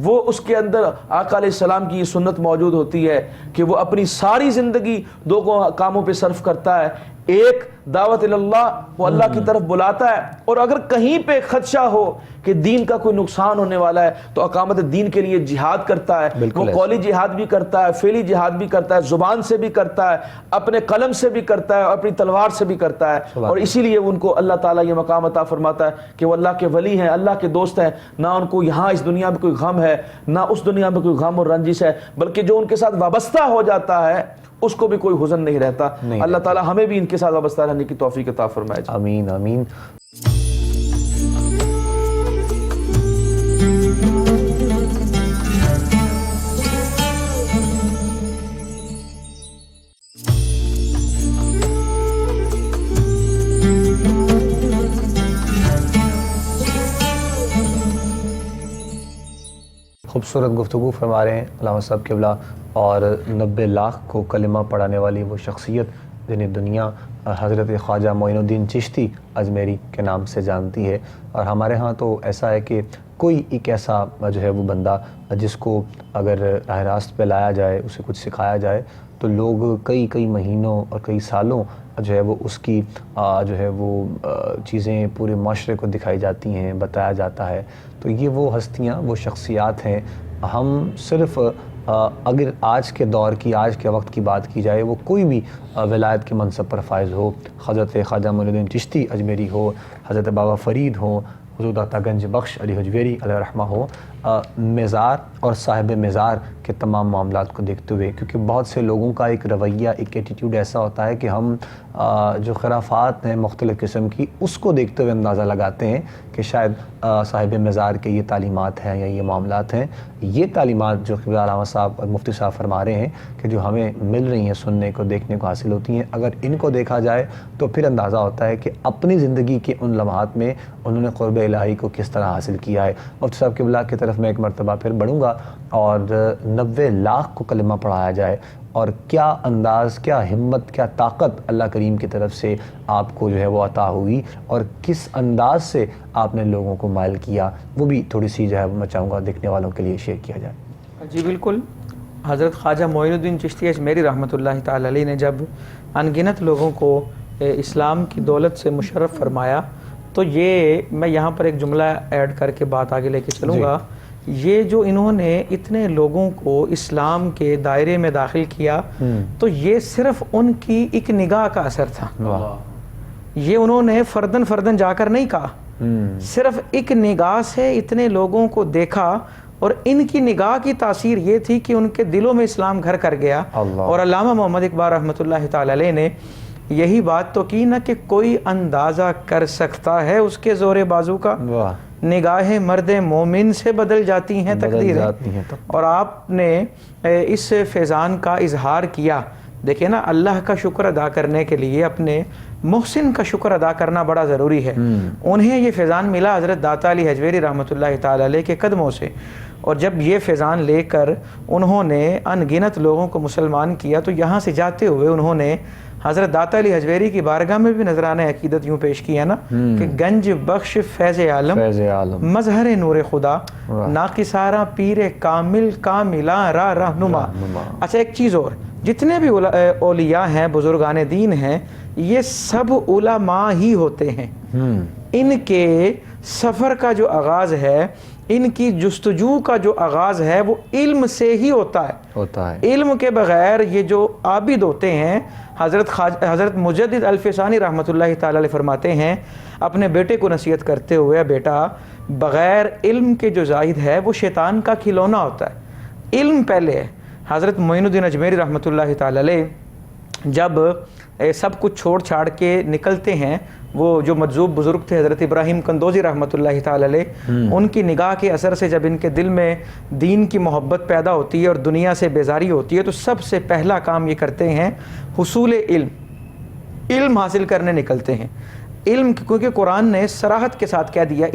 وہ اس کے اندر آقا علیہ السلام کی یہ سنت موجود ہوتی ہے کہ وہ اپنی ساری زندگی 2 کاموں پہ صرف کرتا ہے، ایک دعوت اللہ، وہ اللہ کی طرف بلاتا ہے، اور اگر کہیں پہ خدشہ ہو کہ دین کا کوئی نقصان ہونے والا ہے تو اقامت دین کے لیے جہاد کرتا ہے، وہ قولی جہاد بھی کرتا ہے، فعلی جہاد بھی کرتا ہے، زبان سے بھی کرتا ہے، اپنے قلم سے بھی کرتا ہے، اور اپنی تلوار سے بھی کرتا ہے، اور اسی لیے ان کو اللہ تعالیٰ یہ مقام عطا فرماتا ہے کہ وہ اللہ کے ولی ہیں، اللہ کے دوست ہیں، نہ ان کو یہاں اس دنیا میں کوئی غم ہے، نہ اس دنیا میں کوئی غم اور رنجش ہے، بلکہ جو ان کے ساتھ وابستہ ہو جاتا ہے اس کو بھی کوئی حزن نہیں رہتا۔ اللہ تعالیٰ ہمیں بھی ان کے ساتھ وابستہ رہنے کی توفیق عطا فرمائے۔ آمین آمین۔ خوبصورت گفتگو فرما رہے ہیں علامہ صاحب قبلہ، اور 90 لاکھ کو کلمہ پڑھانے والی وہ شخصیت جنہیں دنیا حضرت خواجہ معین الدین چشتی اجمیری کے نام سے جانتی ہے، اور ہمارے ہاں تو ایسا ہے کہ کوئی ایک ایسا جو ہے وہ بندہ جس کو اگر راہ راست پہ لایا جائے، اسے کچھ سکھایا جائے تو لوگ کئی مہینوں اور کئی سالوں جو ہے وہ اس کی جو ہے وہ چیزیں پورے معاشرے کو دکھائی جاتی ہیں، بتایا جاتا ہے. تو یہ وہ ہستیاں، وہ شخصیات ہیں. ہم صرف اگر آج کے دور کی، آج کے وقت کی بات کی جائے، وہ کوئی بھی ولایت کے منصب پر فائز ہو، حضرت خواجہ معین الدین چشتی اجمیری ہو، حضرت بابا فرید ہو، حضور داتا گنج بخش علی حجویری علیہ رحمہ ہو، مزار اور صاحب مزار کے تمام معاملات کو دیکھتے ہوئے، کیونکہ بہت سے لوگوں کا ایک رویہ، ایک ایٹیٹیوڈ ایسا ہوتا ہے کہ ہم جو خرافات ہیں مختلف قسم کی، اس کو دیکھتے ہوئے اندازہ لگاتے ہیں کہ شاید صاحب مزار کے یہ تعلیمات ہیں یا یہ معاملات ہیں. یہ تعلیمات جو قبلہ علامہ صاحب اور مفتی صاحب فرما رہے ہیں کہ جو ہمیں مل رہی ہیں، سننے کو، دیکھنے کو حاصل ہوتی ہیں، اگر ان کو دیکھا جائے تو پھر اندازہ ہوتا ہے کہ اپنی زندگی کے ان لمحات میں انہوں نے قرب الہی کو کس طرح حاصل کیا ہے. مفتی صاحب قبلہ کی طرف میں ایک مرتبہ پھر بڑھوں گا، اور 90 لاکھ کو کلمہ پڑھایا جائے، اور کیا انداز، کیا ہمت، کیا طاقت اللہ کریم کی طرف سے آپ کو جو ہے وہ عطا ہوئی، اور کس انداز سے آپ نے لوگوں کو مائل کیا، وہ بھی تھوڑی سی جو ہے میں چاہوں گا دیکھنے والوں کے لیے شیئر کیا جائے. جی بالکل. حضرت خواجہ معین الدین چشتی اجمیری رحمۃ اللہ تعالی علیہ نے جب ان گنت لوگوں کو اسلام کی دولت سے مشرف فرمایا، تو یہ میں یہاں پر ایک جملہ ایڈ کر کے بات آگے لے کے چلوں گا. یہ جو انہوں نے اتنے لوگوں کو اسلام کے دائرے میں داخل کیا، تو یہ صرف ان کی ایک نگاہ کا اثر تھا. یہ انہوں نے فردن جا کر نہیں کہا، صرف ایک نگاہ سے اتنے لوگوں کو دیکھا، اور ان کی نگاہ کی تاثیر یہ تھی کہ ان کے دلوں میں اسلام گھر کر گیا. اور علامہ محمد اقبال رحمۃ اللہ تعالی علیہ نے یہی بات تو کی نا کہ کوئی اندازہ کر سکتا ہے اس کے زور بازو کا، نگاہیں مرد مومن سے بدل جاتی ہیں تقدیریں. اور آپ نے اس فیضان کا اظہار کیا. دیکھیں نا، اللہ کا شکر ادا کرنے کے لیے اپنے محسن کا شکر ادا کرنا بڑا ضروری ہے. انہیں یہ فیضان ملا حضرت داتا علی حجویری رحمۃ اللہ تعالی علیہ کے قدموں سے، اور جب یہ فیضان لے کر انہوں نے ان گنت لوگوں کو مسلمان کیا، تو یہاں سے جاتے ہوئے انہوں نے حضرت داتا علی حجویری کی بارگاہ میں بھی نذرانہ عقیدت یوں پیش کیا نا کہ گنج بخش فیض عالم، مظہر نور خدا، ناقصارہ پیر کامل کاملاں راہ رہنما. اچھا ایک چیز اور، جتنے بھی اولیاء ہیں، بزرگان دین ہیں، یہ سب علماء ہی ہوتے ہیں. ان کے سفر کا جو آغاز ہے، ان کی جستجو کا جو آغاز ہے، وہ علم سے ہی ہوتا ہے. علم کے بغیر یہ جو عابد ہوتے ہیں، حضرت مجدد الفسانی رحمۃ اللہ تعالی علیہ فرماتے ہیں اپنے بیٹے کو نصیحت کرتے ہوئے، بیٹا بغیر علم کے جو زاہد ہے وہ شیطان کا کھلونا ہوتا ہے، علم پہلے ہے. حضرت معین الدین اجمیری رحمۃ اللہ تعالی علیہ جب سب کچھ چھوڑ چھاڑ کے نکلتے ہیں، وہ جو مجذوب بزرگ تھے حضرت ابراہیم کندوزی رحمۃ اللہ تعالی علیہ، ان کی نگاہ کے اثر سے جب ان کے دل میں دین کی محبت پیدا ہوتی ہے اور دنیا سے بیزاری ہوتی ہے، تو سب سے پہلا کام یہ کرتے ہیں حصول علم حاصل کرنے نکلتے ہیں. علم کیونکہ قرآن نے صراحت کے ساتھ کہہ دیا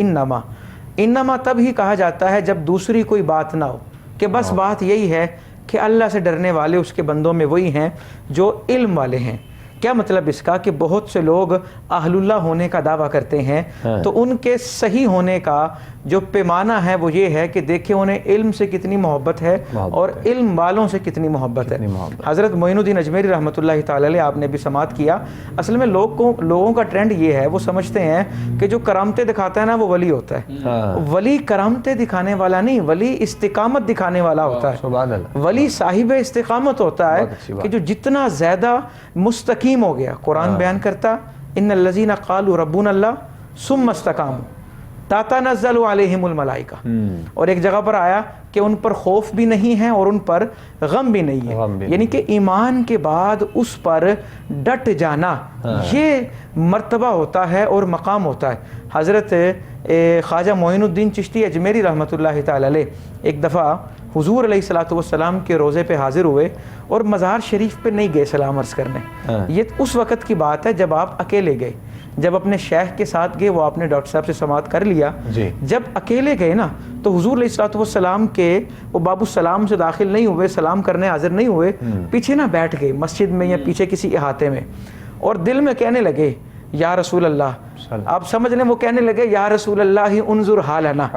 انما تب ہی کہا جاتا ہے جب دوسری کوئی بات نہ ہو، کہ بس بات یہی ہے کہ اللہ سے ڈرنے والے اس کے بندوں میں وہی ہیں جو علم والے ہیں. کیا مطلب اس کا؟ کہ بہت سے لوگ اہل اللہ ہونے کا دعویٰ کرتے ہیں، تو ان کے صحیح ہونے کا جو پیمانہ ہے وہ یہ ہے کہ دیکھیں انہیں علم سے کتنی محبت ہے اور علم والوں سے کتنی محبت ہے. حضرت معین الدین اجمیری رحمۃ اللہ تعالی علیہ آپ نے بھی سماعت کیا. اصل میں لوگوں کا ٹرینڈ یہ ہے، وہ سمجھتے ہیں کہ جو کرامتیں دکھاتا ہے نا وہ ولی ہوتا ہے. ولی کرامتیں دکھانے والا نہیں، ولی استقامت دکھانے والا ہوتا ہے. ولی صاحب استقامت ہوتا ہے کہ جو جتنا زیادہ مستقیم ہو گیا. قرآن بیان کرتا ان الذین قالوا ربنا اللہ ثم استقاموا تتنزل علیہم الملائکہ، اور ایک جگہ پر آیا کہ ان پر خوف بھی نہیں ہے اور ان پر غم بھی نہیں ہے، یعنی کہ ایمان کے بعد اس پر ڈٹ جانا یہ مرتبہ ہوتا ہے اور مقام ہوتا ہے. حضرت خواجہ معین الدین چشتی اجمیری رحمۃ اللہ تعالی علیہ ایک دفعہ حضور علیہ الصلوۃ والسلام کے روضے پہ حاضر ہوئے اور مزار شریف پہ نہیں گئے سلام عرض کرنے. یہ اس وقت کی بات ہے جب آپ اکیلے گئے. جب اپنے شیخ کے ساتھ گئے، وہ آپ نے ڈاکٹر صاحب سے سماعت کر لیا. جب اکیلے گئے نا تو حضور علیہ الصلوۃ والسلام کے وہ باب السلام سے داخل نہیں ہوئے، سلام کرنے حاضر نہیں ہوئے، پیچھے نہ بیٹھ گئے مسجد میں یا پیچھے کسی احاطے میں، اور دل میں کہنے لگے یا رسول اللہ، آپ سمجھ لیں وہ کہنے لگے یا رسول اللہ انظر حالنا،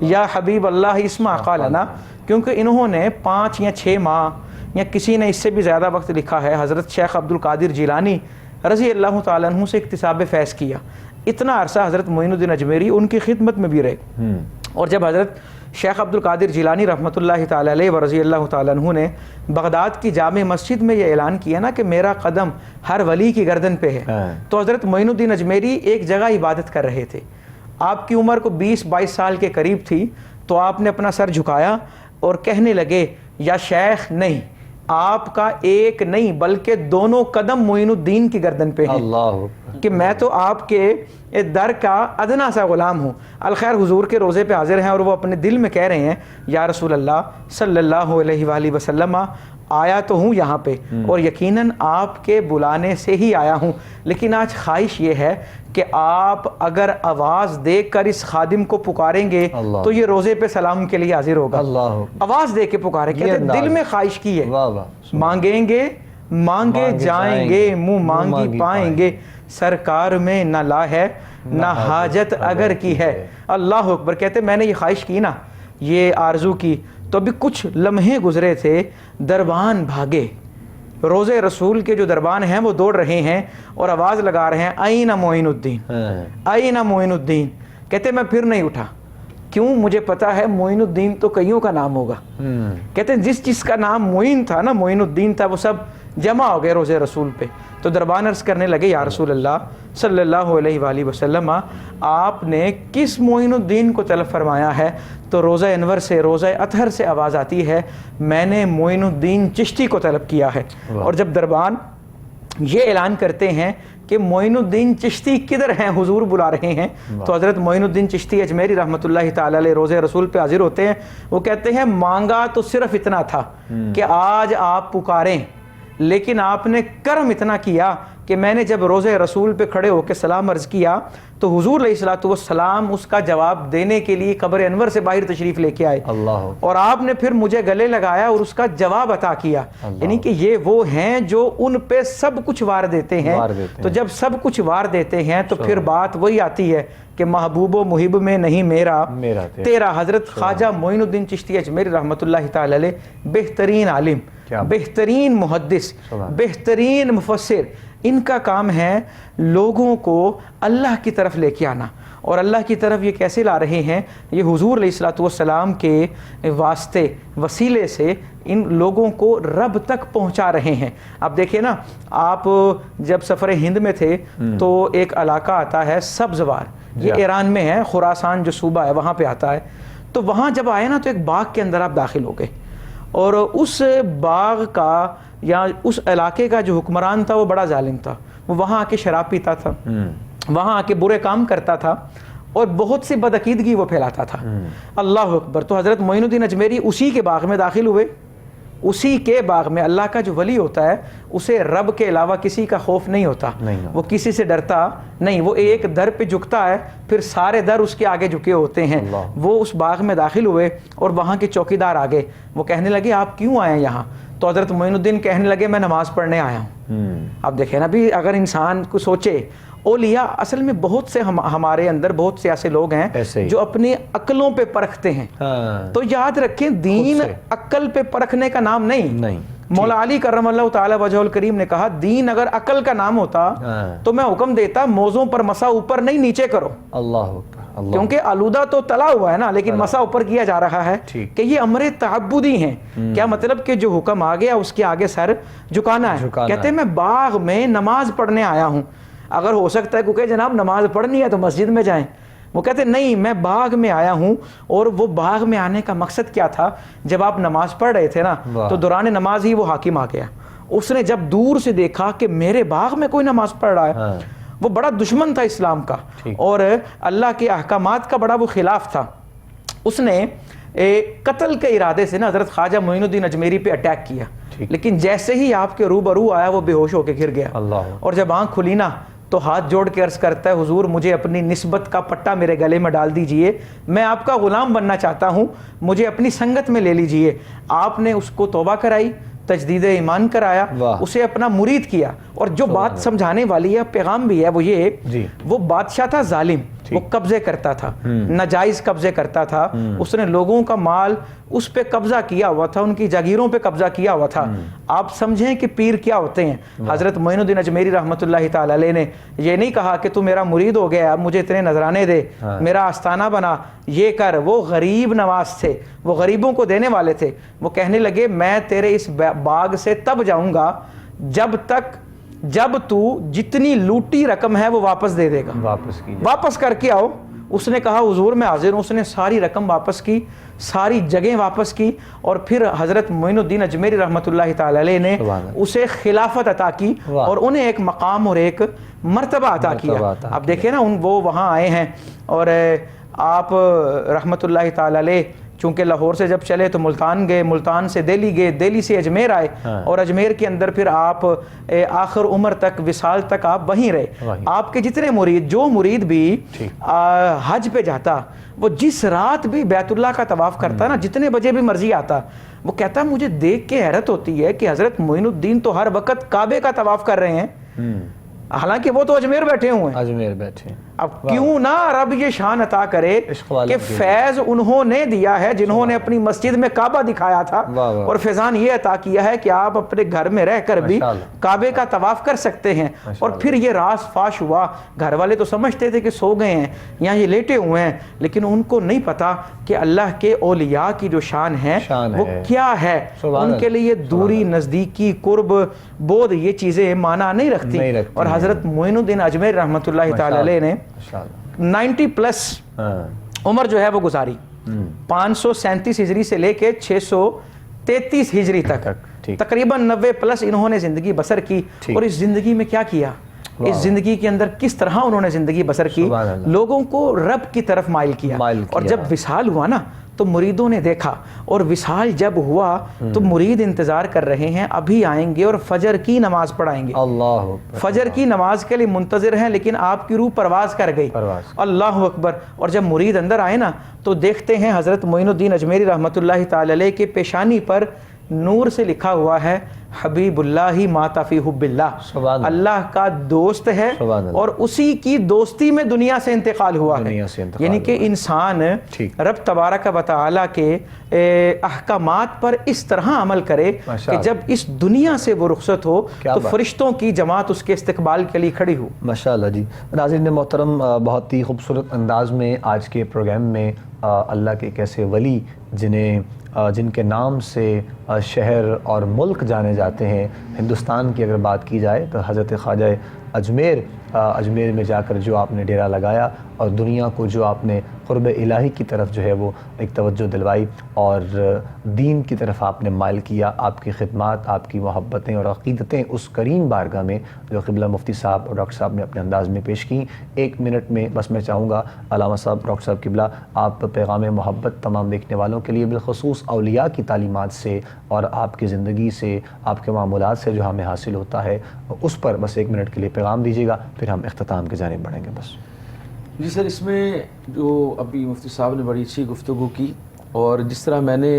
یا حبیب اللہ اسمع قالنا، کیونکہ انہوں نے 5 یا 6 ماہ یا کسی نے اس سے بھی زیادہ وقت لکھا ہے حضرت شیخ عبد القادر جیلانی رضی اللہ تعالیٰ عنہ سے اکتساب فیض کیا. اتنا عرصہ حضرت معین الدین اجمیری ان کی خدمت میں بھی رہے. اور جب حضرت شیخ عبد القادر جیلانی رحمۃ اللہ تعالیٰ علیہ و رضی اللہ تعالیٰ عنہ نے بغداد کی جامع مسجد میں یہ اعلان کیا نا کہ میرا قدم ہر ولی کی گردن پہ ہے، تو حضرت معین الدین اجمیری ایک جگہ عبادت کر رہے تھے. آپ کی عمر کو 20-22 سال کے قریب تھی، تو آپ نے اپنا سر جھکایا اور کہنے لگے یا شیخ نہیں، آپ کا ایک نہیں بلکہ دونوں قدم معین الدین کی گردن پہ ہیں، کہ میں تو آپ کے در کا ادنا سا غلام ہوں. الخیر حضور کے روزے پہ حاضر ہیں اور وہ اپنے دل میں کہہ رہے ہیں یا رسول اللہ صلی اللہ علیہ وآلہ وسلم آیا تو ہوں یہاں پہ اور یقیناً آپ کے بلانے سے ہی آیا ہوں، لیکن آج خواہش یہ ہے کہ آپ اگر آواز دے کر اس خادم کو پکاریں گے تو یہ روزے پہ سلام کے لیے حاضر ہوگا. آواز دے کے پکارے، کہتے دل میں خواہش کی ہے، مانگیں گے مانگے جائیں گے، منہ مانگی پائیں گے، سرکار میں نہ لا ہے نہ حاجت اگر کی ہے. اللہ اکبر. کہتے میں نے یہ خواہش کی نا، یہ آرزو کی، تو ابھی کچھ لمحے گزرے تھے، دربان بھاگے، روزے رسول کے جو دربان ہیں وہ دوڑ رہے ہیں اور آواز لگا رہے ہیں آئین معین الدین، آئین معین الدین. کہتے میں پھر نہیں اٹھا، کیوں؟ مجھے پتا ہے معین الدین تو کئیوں کا نام ہوگا. کہتے ہیں جس کا نام معین تھا نا، معین الدین تھا، وہ سب جمع ہو گئے روزے رسول پہ. تو دربان عرض کرنے لگے یا رسول اللہ صلی اللہ علیہ وآلہ وسلم آپ نے کس معین الدین کو طلب فرمایا ہے؟ تو روزہ انور سے، روزہ اطہر سے آواز آتی ہے میں نے معین الدین چشتی کو طلب کیا ہے. اور جب دربان یہ اعلان کرتے ہیں کہ معین الدین چشتی کدھر ہیں، حضور بلا رہے ہیں، تو حضرت معین الدین چشتی اجمیری رحمۃ اللہ تعالی علیہ روزے رسول پہ حاضر ہوتے ہیں. وہ کہتے ہیں مانگا تو صرف اتنا تھا کہ آج آپ پکاریں، لیکن آپ نے کرم اتنا کیا کہ میں نے جب روزے رسول پہ کھڑے ہو کے سلام عرض کیا تو حضور علیہ الصلوۃ والسلام اس کا جواب دینے کے لیے قبر انور سے باہر تشریف لے کے آئے، اور آپ نے پھر مجھے گلے لگایا اور اس کا جواب عطا کیا. یعنی کہ یہ وہ ہیں جو ان پہ سب کچھ وار دیتے ہیں. تو جب سب کچھ وار دیتے ہیں تو پھر بات وہی آتی ہے کہ محبوب و محب میں نہیں میرا تیرا. حضرت خواجہ معین الدین چشتی اجمیری رحمۃ اللہ تعالی علیہ بہترین عالم، بہترین محدث، بہترین مفسر. ان کا کام ہے لوگوں کو اللہ کی طرف لے کے آنا. اور اللہ کی طرف یہ کیسے لا رہے ہیں؟ یہ حضور علیہ الصلوۃ والسلام کے واسطے، وسیلے سے ان لوگوں کو رب تک پہنچا رہے ہیں. اب دیکھیں نا، آپ جب سفر ہند میں تھے تو ایک علاقہ آتا ہے سبزوار، یہ ایران میں ہے، خراسان جو صوبہ ہے وہاں پہ آتا ہے. تو وہاں جب آئے نا تو ایک باغ کے اندر آپ داخل ہو گئے، اور اس باغ کا یا اس علاقے کا جو حکمران تھا وہ بڑا ظالم تھا. وہ وہاں آ کے شراب پیتا تھا، وہاں آ کے برے کام کرتا تھا اور بہت سی بدعقیدگی وہ پھیلاتا تھا. اللہ اکبر. تو حضرت معین الدین اجمیری اسی کے باغ میں داخل ہوئے. اسی کے باغ میں اللہ کا جو ولی ہوتا ہے اسے رب کے علاوہ کسی کا خوف نہیں ہوتا، وہ کسی سے ڈرتا نہیں. وہ ایک در پہ جھکتا ہے، پھر سارے در اس کے آگے جھکے ہوتے ہیں. وہ اس باغ میں داخل ہوئے اور وہاں کے چوکیدار آگے. وہ کہنے لگے آپ کیوں آئے ہیں یہاں؟ تو حضرت معین الدین کہنے لگے میں نماز پڑھنے آیا ہوں. اب دیکھیں نا بھی، اگر انسان کو سوچے، اولیاء اصل میں بہت سے ہمارے اندر بہت سے ایسے لوگ ہیں جو اپنی عقلوں پہ پرکھتے ہیں. تو یاد رکھیں دین عقل پہ پرکھنے کا نام نہیں. مولا علی کرم اللہ تعالی وجہ الکریم نے کہا دین اگر عقل کا نام ہوتا تو میں حکم دیتا موزوں پر مسا اوپر نہیں نیچے کرو. کیونکہ آلودہ تو تلا ہوا ہے نا، لیکن مسا اوپر کیا جا رہا ہے کہ یہ امر تعبدی ہیں. کیا مطلب کہ جو حکم آ گیا اس کے آگے سر جھکانا ہے. کہتے ہیں میں باغ میں نماز پڑھنے آیا ہوں. اگر ہو سکتا ہے کیونکہ جناب نماز پڑھنی ہے تو مسجد میں جائیں. وہ کہتے نہیں، میں باغ میں آیا ہوں. اور وہ باغ میں آنے کا مقصد کیا تھا؟ جب آپ نماز پڑھ رہے تھے نا تو دوران نماز ہی وہ حاکم آ گیا. اس نے جب دور سے دیکھا کہ میرے باغ میں کوئی نماز پڑھ رہا ہے، وہ بڑا دشمن تھا اسلام کا اور اللہ کے احکامات کا بڑا وہ خلاف تھا. اس نے قتل کے ارادے سے نا حضرت خواجہ معین الدین اجمیری پہ اٹیک کیا، لیکن جیسے ہی آپ کے روبرو آیا وہ بے ہوش ہو کے گر گیا. اور جب آنکھ کھلی نا تو ہاتھ جوڑ کے عرض کرتا ہے حضور مجھے اپنی نسبت کا پٹا میرے گلے میں ڈال دیجئے، میں آپ کا غلام بننا چاہتا ہوں، مجھے اپنی سنگت میں لے لیجئے. آپ نے اس کو توبہ کرائی تجدید ایمان کرایا، اسے اپنا مرید کیا. اور جو بات سمجھانے والی ہے، پیغام بھی ہے، وہ یہ وہ بادشاہ تھا ظالم، وہ قبضے کرتا تھا، ناجائز قبضے کرتا تھا. اس نے لوگوں کا مال اس پہ قبضہ کیا ہوا تھا، ان کی جاگیروں پہ قبضہ کیا ہوا تھا. آپ سمجھیں کہ پیر کیا ہوتے ہیں. حضرت معین الدین اجمیری رحمۃ اللہ تعالی علیہ نے یہ نہیں کہا کہ تو میرا مرید ہو گیا، اب مجھے اتنے نذرانے دے، میرا آستانہ بنا، یہ کر. وہ غریب نواز تھے، وہ غریبوں کو دینے والے تھے. وہ کہنے لگے میں تیرے اس باغ سے تب جاؤں گا جب تو جتنی لوٹی رقم ہے وہ واپس دے دے گا، واپس کر کے آؤ. اس نے کہا حضور میں حاضر ہوں. اس نے ساری رقم واپس کی، ساری جگہیں واپس کی، اور پھر حضرت معین الدین اجمیری رحمۃ اللہ تعالی علیہ نے اسے خلافت عطا کی اور انہیں ایک مقام اور ایک مرتبہ عطا کیا. اب دیکھیں نا، وہ وہاں آئے ہیں اور آپ رحمۃ اللہ تعالی علیہ چونکہ لاہور سے جب چلے تو ملتان گئے، ملتان سے دہلی گئے، دہلی سے اجمیر آئے، اور اجمیر کے اندر پھر آپ آخر عمر تک، وصال تک آپ وہیں رہے. آپ کے جتنے مرید، جو مرید بھی حج پہ جاتا، وہ جس رات بھی بیت اللہ کا طواف کرتا نا، جتنے بجے بھی مرضی آتا، وہ کہتا مجھے دیکھ کے حیرت ہوتی ہے کہ حضرت معین الدین تو ہر وقت کعبے کا طواف کر رہے ہیں، حالانکہ وہ تو اجمیر بیٹھے ہوئے ہیں. اجمیر بیٹھے. اب کیوں نہ رب یہ شان عطا کرے کہ فیض انہوں نے دیا ہے جنہوں نے اپنی مسجد میں کعبہ دکھایا تھا، اور فیضان یہ عطا کیا ہے کہ آپ اپنے گھر میں رہ کر بھی کعبے کا طواف کر سکتے ہیں. اور پھر یہ راز فاش ہوا. گھر والے تو سمجھتے تھے کہ سو گئے ہیں یا یہ لیٹے ہوئے ہیں، لیکن ان کو نہیں پتا کہ اللہ کے اولیاء کی جو شان ہے وہ کیا ہے. ان کے لیے دوری، نزدیکی، قرب، بود، یہ چیزیں معنی نہیں رکھتی. اور حضرت معین الدین اجمیر رحمۃ اللہ تعالی علیہ نے 90 پلس عمر جو ہے وہ گزاری، 537 ہجری سے لے کے 633 ہجری تک، تقریباً 90 پلس انہوں نے زندگی بسر کی. اور اس زندگی میں کیا کیا، اس زندگی کے اندر کس طرح انہوں نے زندگی بسر کی، لوگوں کو رب کی طرف مائل کیا. اور جب وصال ہوا نا تو مریدوں نے دیکھا، اور وصال جب ہوا تو مرید انتظار کر رہے ہیں، ابھی آئیں گے اور فجر کی نماز پڑھائیں گے. فجر کی نماز کے لیے منتظر ہیں، لیکن آپ کی روح پرواز کر گئی. اللہ اکبر. اور جب مرید اندر آئے نا تو دیکھتے ہیں حضرت معین الدین اجمیری رحمۃ اللہ تعالی علیہ کے پیشانی پر نور سے لکھا ہوا ہے حبیب اللہ ماتا فی حب اللہ، اللہ کا دوست ہے اور اسی کی دوستی میں دنیا سے انتقال ہوا ہے. یعنی کہ انسان رب تبارک و تعالی کے احکامات پر اس طرح عمل کرے کہ جب اس دنیا سے وہ رخصت ہو تو فرشتوں کی جماعت اس کے استقبال کے لیے کھڑی ہو. ماشاءاللہ جی. ناظرین محترم، بہت ہی خوبصورت انداز میں آج کے پروگرام میں اللہ کے ایک ایسے ولی جن کے نام سے شہر اور ملک جانے جاتے ہیں. ہندوستان کی اگر بات کی جائے تو حضرت خواجہ اجمیر میں جا کر جو آپ نے ڈیرا لگایا اور دنیا کو جو آپ نے قرب الہی کی طرف جو ہے وہ ایک توجہ دلوائی اور دین کی طرف آپ نے مائل کیا، آپ کی خدمات، آپ کی محبتیں اور عقیدتیں اس کریم بارگاہ میں جو قبلہ مفتی صاحب اور ڈاکٹر صاحب نے اپنے انداز میں پیش کی. 1 منٹ میں بس میں چاہوں گا علامہ صاحب، ڈاکٹر صاحب قبلہ، آپ پیغام محبت تمام دیکھنے والوں کے لیے بالخصوص اولیاء کی تعلیمات سے اور آپ کی زندگی سے، آپ کے معمولات سے جو ہمیں حاصل ہوتا ہے، اس پر بس 1 منٹ کے لیے پیغام دیجیے گا، پھر ہم اختتام کی جانب بڑھیں گے. بس جی سر، اس میں جو ابھی مفتی صاحب نے بڑی اچھی گفتگو کی، اور جس طرح میں نے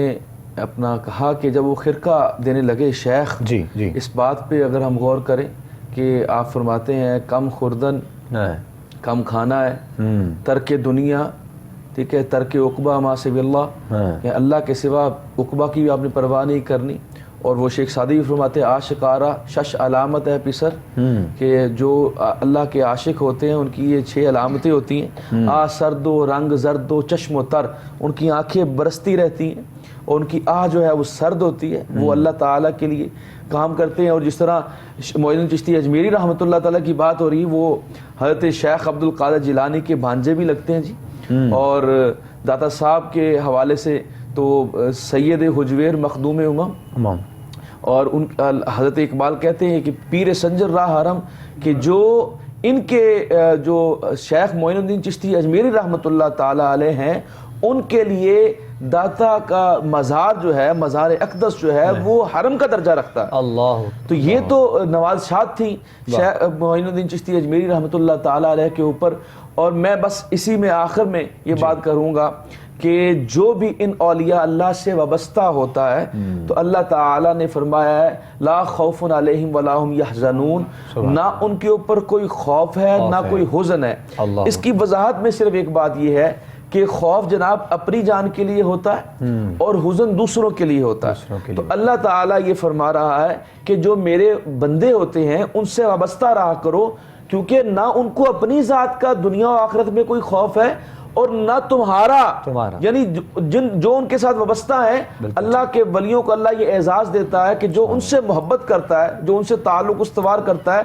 اپنا کہا کہ جب وہ خرقہ دینے لگے شیخ، جی اس بات پہ اگر ہم غور کریں کہ آپ فرماتے ہیں کم خوردن، کم کھانا ہے، ترک دنیا، ٹھیک ہے، ترک عقبہ ما سوی اللہ، یا اللہ کے سوا عقبہ کی بھی آپ نے پرواہ نہیں کرنی. اور وہ شیخ سعدی بھی فرماتے ہیں عاشقارہ 6 علامت ہے پیسر، کہ جو اللہ کے عاشق ہوتے ہیں ان کی یہ 6 علامتیں ہوتی ہیں. سرد و رنگ زرد و چشم و تر، ان کی آنکھیں برستی رہتی ہیں اور ان کی جو ہے وہ سرد ہوتی ہے، وہ اللہ تعالیٰ کے لیے کام کرتے ہیں. اور جس طرح معین الدین چشتی اجمیری رحمۃ اللہ تعالیٰ کی بات ہو رہی ہے، وہ حضرت شیخ عبد القادر جیلانی کے بھانجے بھی لگتے ہیں جی. اور داتا صاحب کے حوالے سے تو سید حجویر مخدوم امم، اور ان حضرت اقبال کہتے ہیں کہ پیر سنجر راہ حرم، کہ جو ان کے جو شیخ معین الدین چشتی اجمیری رحمۃ اللہ تعالی علیہ ہیں، ان کے لیے داتا کا مزار جو ہے، مزار اقدس جو ہے، وہ حرم کا درجہ رکھتا ہے. اللہ، تو یہ تو نوازشات تھیں شیخ معین الدین چشتی اجمیری رحمۃ اللہ تعالی علیہ کے اوپر. اور میں بس اسی میں آخر میں یہ بات کروں گا کہ جو بھی ان اولیاء اللہ سے وابستہ ہوتا ہے تو اللہ تعالیٰ نے فرمایا ہے لا خوف علیہم ولا هم یحزنون، نہ ان کے اوپر کوئی خوف ہے نہ کوئی حزن ہے۔ اس کی وضاحت میں صرف ایک بات یہ ہے کہ خوف جناب اپنی جان کے لیے ہوتا ہے اور حزن دوسروں کے لیے ہوتا ہے۔ تو اللہ تعالیٰ یہ فرما رہا ہے کہ جو میرے بندے ہوتے ہیں ان سے وابستہ رہا کرو، کیونکہ نہ ان کو اپنی ذات کا دنیا و آخرت میں کوئی خوف ہے اور نہ تمہارا، یعنی جو ان کے ساتھ وابستہ ہیں، اللہ کے ولیوں کو اللہ یہ اعزاز دیتا ہے کہ جو ان سے محبت کرتا ہے، جو ان سے تعلق استوار کرتا ہے،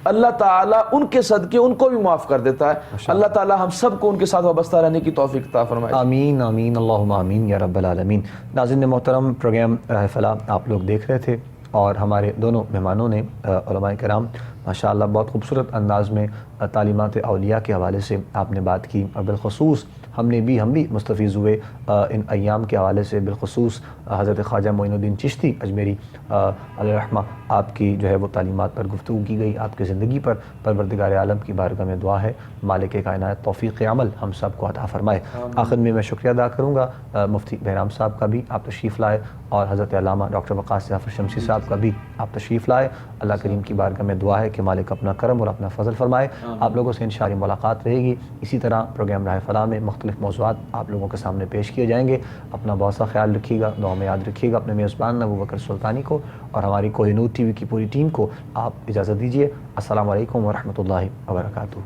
اللہ تعالیٰ ان کے صدقے ان کو بھی معاف کر دیتا ہے۔ اللہ تعالیٰ ہم سب کو ان کے ساتھ وابستہ رہنے کی توفیق عطا فرمائے۔ آمین آمین اللہم آمین یا رب العالمین۔ ناظرین محترم، پروگرام راہ فلاح آپ لوگ دیکھ رہے تھے اور ہمارے دونوں مہمانوں نے علماء کرام ماشاءاللہ بہت خوبصورت انداز میں تعلیمات اولیاء کے حوالے سے آپ نے بات کی، اور بالخصوص ہم بھی مستفیض ہوئے ان ایام کے حوالے سے، بالخصوص حضرت خواجہ معین الدین چشتی اجمیری علیہ الرحمہ، آپ کی جو ہے وہ تعلیمات پر گفتگو کی گئی، آپ کی زندگی پر۔ پروردگار عالم کی بارگاہ میں دعا ہے مالک کائنات توفیق عمل ہم سب کو عطا فرمائے۔ آخر میں شکریہ ادا کروں گا مفتی بہرام صاحب کا بھی، آپ تشریف لائے، اور حضرت علامہ ڈاکٹر وقاص جعفر شمسی صاحب کا بھی آپ تشریف لائے۔ اللہ کریم کی بارگاہ میں دعا ہے کہ مالک اپنا کرم اور اپنا فضل فرمائے۔ آپ لوگوں سے انشاءاللہ ملاقات رہے گی، اسی طرح پروگرام راہ فلاح میں مختلف موضوعات آپ لوگوں کے سامنے پیش کیے جائیں گے۔ اپنا بہت سا خیال رکھیے گا، دعا میں یاد رکھیے گا اپنے میزبان ابوبکر سلطانی کو اور ہماری کوہ نور ٹی وی کی پوری ٹیم کو آپ اجازت دیجیے۔ السلام علیکم ورحمۃ اللہ وبرکاتہ۔